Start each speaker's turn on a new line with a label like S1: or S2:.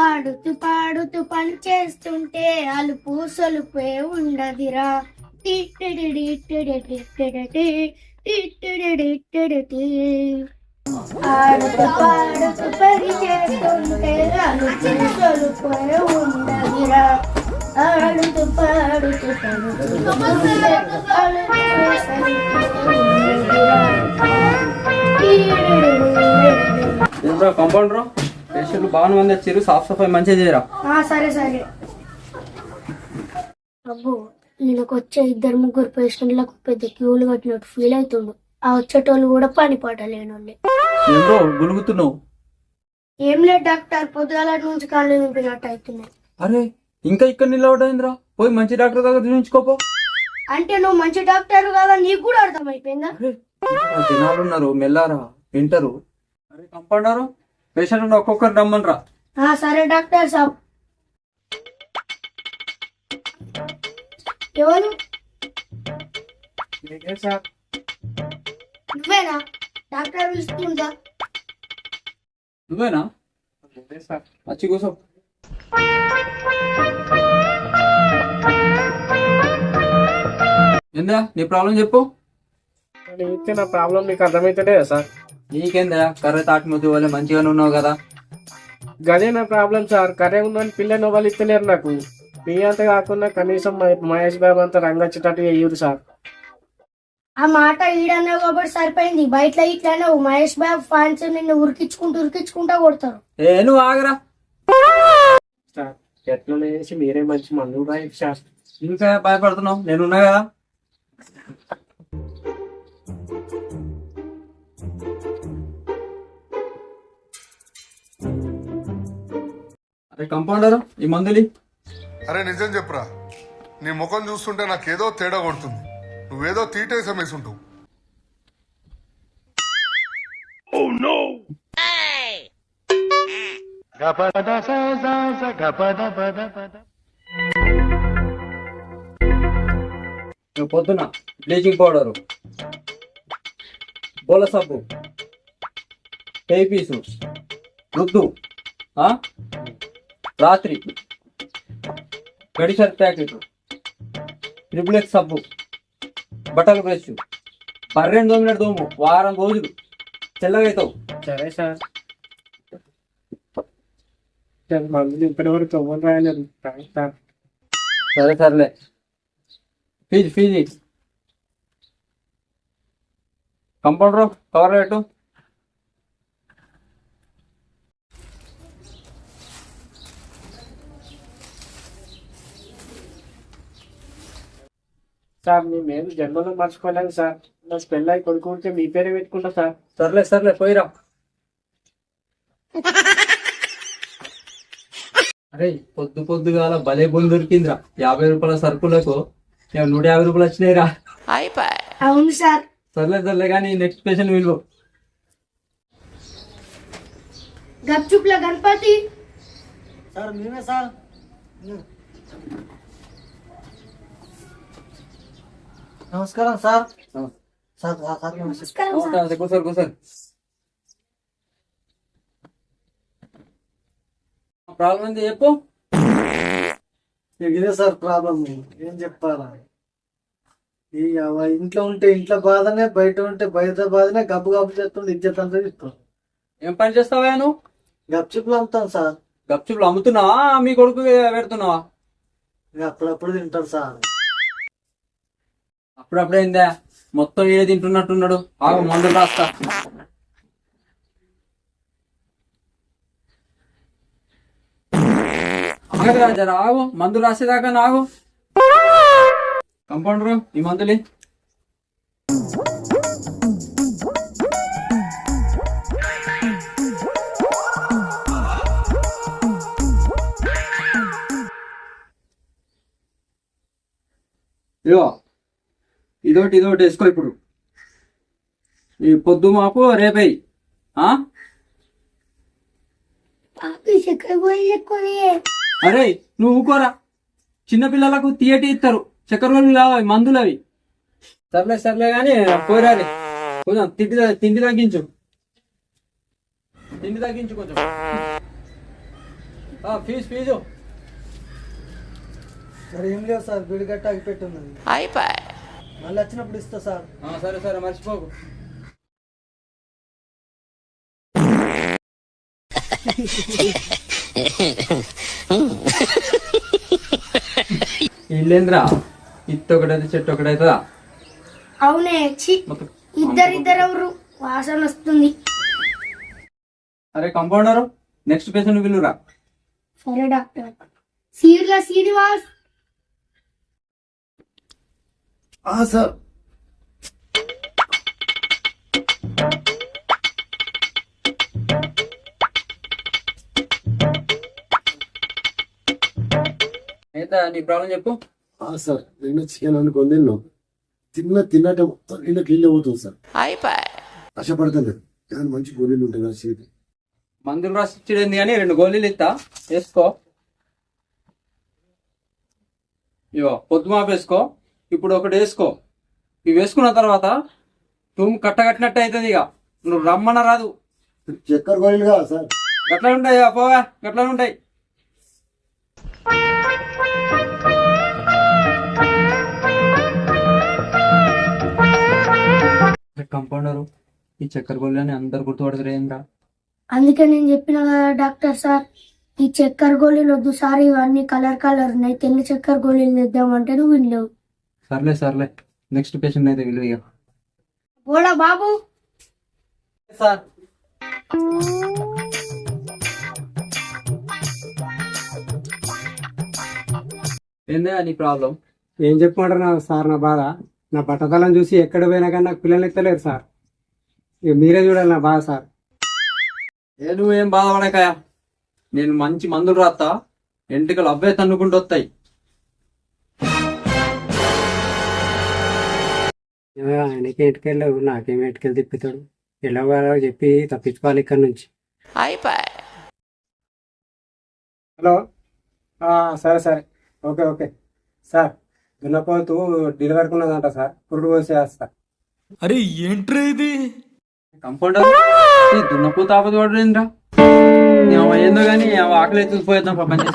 S1: ఆడుతూ పాడుతూ పని చేస్తుంటే అలుపు సొలుపే ఉండదిరా. ఆడుతూ పాడుతూ పని చేస్తుంటే అలుపు సొలుపే ఉండదిరా. ఆడుతూ పాడుతూ పని చేస్తుంటే అలుపు సొలుపే ఉండదిరా.
S2: కంపౌండర్ పేషెంట్లు బాగానే మంది వచ్చారు, సాఫ్ సఫాయి మంచిగా చేయరా.
S1: సరే సరే. అబ్బో, ఈయనకు వచ్చే 2-3 పేషెంట్లకు పెద్ద క్యూలు కట్టినట్టు ఫీల్ అవుతుండు. ఆ వచ్చేటోళ్ళు కూడా పని పాట లేనోళ్ళే.
S2: ఏంటో గులుగుతున్నావు?
S1: ఏం లేదు డాక్టర్, పొద్దుగాల నుంచి కాళ్ళు నింపినట్టు అవుతున్నాయి.
S2: అరే ఇంకా ఇక్కడ నిలబడైందిరా, పోయి మంచి డాక్టర్ దగ్గర చూపించుకోపో.
S1: అంటే నువ్వు మంచి డాక్టర్ కదా, నీకు కూడా అర్థమైపోయిందా?
S2: జనాలు ఉన్నారు, మెల్లారా వింటారు. అరే కంపౌండరు, పేషెంట్ ఒక్కొక్కరు రమ్మనరా.
S1: సరే డాక్టర్ సాబ్. ఎవరు? నువ్వేనా? డాక్టర్ పిలుస్తుందా?
S2: నువ్వేనా? వచ్చి కూర్చో. ఏందా నీ ప్రాబ్లం చెప్పు.
S3: నా ప్రాబ్లం నీకు అర్థమైతే సార్.
S2: నీకేందా కర్ర తాటి ముద్దు వాళ్ళే మంచిగానే ఉన్నావు కదా.
S3: గదే నా ప్రాబ్లం సార్. కర్రే ఉందని పిల్లని వాళ్ళు ఇస్తలేరు నాకు. మీ అంత కాకుండా కనీసం మహేష్ బాబు అంతా రంగొచ్చేటట్టు వేయరు సార్.
S1: ఆ మాట ఈడన్నావు కాబట్టి సరిపోయింది. బయట ఇట్లానే మహేష్ బాబు ఫ్యాన్స్ నిన్ను ఉరికించుకుంటా కొడతారు.
S2: నువ్వు ఆగరా
S3: సార్. ఎట్లా వేసి మీరే మంచి మందు రాయండి సార్.
S2: ఇంకా భయపడుతున్నావు, నేనున్నా కదా. అరే కంపౌండర్, ఈ మందులి.
S4: అరే నిజం చెప్పురా, నీ ముఖం చూస్తుంటే నాకేదో తేడా కొడుతుంది. నువ్వేదో తీటేసం వేసుంటావు.
S2: పొద్దున బ్లీచింగ్ పౌడరు, బోల సబ్బు, టేయి పీసు, రుద్దు, రాత్రి గడిసర్ ప్యాకెట్, ట్రిపులెక్స్ సబ్బు, బట్టలు బ్రష్, బర్రెని దోమినట్టు దోము, వారం రోజులు తెల్లగా అవుతావు.
S3: సరే సార్. మందులు ఇప్పటివరకు తొమ్మిది రాయలేదు సార్.
S2: సరే సర్లే. Fees compounder cover rate.
S3: Sir మేము జన్మలో మర్చిపోలేము సార్. నా పెళ్ళి కొడుకుంటే మీ పేరే పెట్టుకుంటా సార్.
S2: సర్లే పోయిరా. అరే పొద్దుగాల భలే బొందు దొరికిందిరా. 50 రూపాయల సరుకులకు 150 రూపాయలు వచ్చినాయిరా.
S1: అవును సార్.
S2: సర్లే కానీ నెక్స్ట్ పేషెంట్ విలువ.
S1: గప్చుప్ల గణపతి
S5: సార్. మేమే సార్. నమస్కారం సార్.
S2: కూర్చోరు. ప్రాబ్లం ఏంది చెప్పు.
S5: ఇదే సార్ ప్రాబ్లం. ఏం చెప్పాలా, ఈ ఇంట్లో ఉంటే ఇంట్లో బాధనే, బయట ఉంటే బయట బాధనే. గబ్బు చేస్తుంది, ఇజ్జత్ అంతా ఇస్తుంది.
S2: ఏం పని చేస్తావా నువ్వు?
S5: గప్చుప్లు అమ్ముతాను సార్.
S2: గప్చుప్లు అమ్ముతున్నావా, మీ కొడుకు పెడుతున్నావా?
S5: అప్పుడప్పుడు తింటారు సార్.
S2: అప్పుడప్పుడైందా మొత్తం ఏ తింటున్నట్టున్నాడు. ఆగు మందులు రాస్తా. జర ఆగు, మందులు రాసేదాకా నాగు. కంపౌండర్, ఈ మందులి. ఇదోటి వేసుకో. ఇప్పుడు ఈ పొద్దు మాపు రేపేయి. అరే నువ్వు ఊకోరా, చిన్నపిల్లలకు తీయటి ఇస్తారు. చక్కెరలు కావాలి మందులు అవి. సర్లే కానీ పోరాలి. కొంచెం తిండి తగ్గించు కొంచెం. ఫీజు
S5: సార్ ఏం లేవు సార్ బిడి గట్ట ఆగిపెట్టున్నది మళ్ళీ వచ్చినప్పుడు ఇస్తా సార్.
S2: సరే సరే మర్చిపోకు. ఇల్లేంద్రా ఇత్తు ఒకటైతే చెట్టు ఒకటైతుందా?
S1: అవునే ఛీ, ఇద్దరెవరు వాసన వస్తుంది.
S2: అరే కంపౌండరు, నెక్స్ట్ పేషెంట్ పిలువురా.
S1: సరే డాక్టర్. సీడ్ల శ్రీనివాస్.
S5: సార్
S2: ఏంటా నీ ప్రాబ్లం చెప్పు.
S6: సార్ నిన్న చికెన్ అనుకొని తిన్నట్టే మొత్తం నిన్న క్లీన్ అవుతుంది సార్. కష్టపడతాను కానీ మంచి గోళీలు ఉంటాయి కదా చేతి.
S2: మందులు రాసిచ్చేది కానీ 2 గోళీలు ఇస్తా, వేసుకో. ఇవో పొద్దుమాపు వేసుకో. ఇప్పుడు ఒకటి వేసుకో. ఇవి వేసుకున్న తర్వాత తుమ్ము కట్టగట్టినట్టు అవుతుంది. ఇక నువ్వు రమ్మన రాదు.
S6: చక్కెర గోళీలు కదా సార్?
S2: గట్లా ఉంటాయి పోవా, గట్లా ఉంటాయి. కంపౌండరు, ఈ చక్కెర గోళీలని అందరు గుర్తుపడతారు ఏంద్రా?
S1: అందుకే నేను చెప్పిన కదా డాక్టర్ సార్, ఈ చక్కెర గోళీలు వద్దు సార్, ఇవన్నీ కలర్ ఉన్నాయి, తెల్ల చక్కెర గోళీలు తెద్దామంటే నువ్వు వినలేవు.
S2: సర్లే సర్లే, నెక్స్ట్ పేషెంట్ అయితే విలువ. ఇక
S1: పోలా బాబు.
S2: సార్ ఏందా నీ ప్రాబ్లం?
S3: ఏం చెప్పమంటారు సార్ నా బాధ? నా బట్టతలం చూసి ఎక్కడ పోయినా కానీ నాకు పిల్లలు ఎత్తలేరు సార్. ఇక మీరే చూడాలి నా బాధ సార్.
S2: నువ్వేం బాధపడకాయ, నేను మంచి మందులు రాస్తా, ఎంటికలు అవ్వే తన్నుకుంటూ వస్తాయి.
S3: ఆయనకి ఎటుకెళ్ళావు, నాకేం ఎటుకెళ్ళి తిప్పుతాడు. ఎలాగో చెప్పి తప్పించుకోవాలి ఇక్కడ నుంచి. హలో, సరే సరే, ఓకే ఓకే సార్. దున్నపోతూ డెలివరీకి ఉన్నదంట సార్, పురుడు పోసేస్తా.
S7: అరే ఏంట్రా ఇది?
S2: కంపౌండర్ దున్నపూ తాపతి వాడు ఏంద్రా? ఏందో కానీ ఆకలి ఎత్తుకుపోయేద్దాం ప్రపంచం.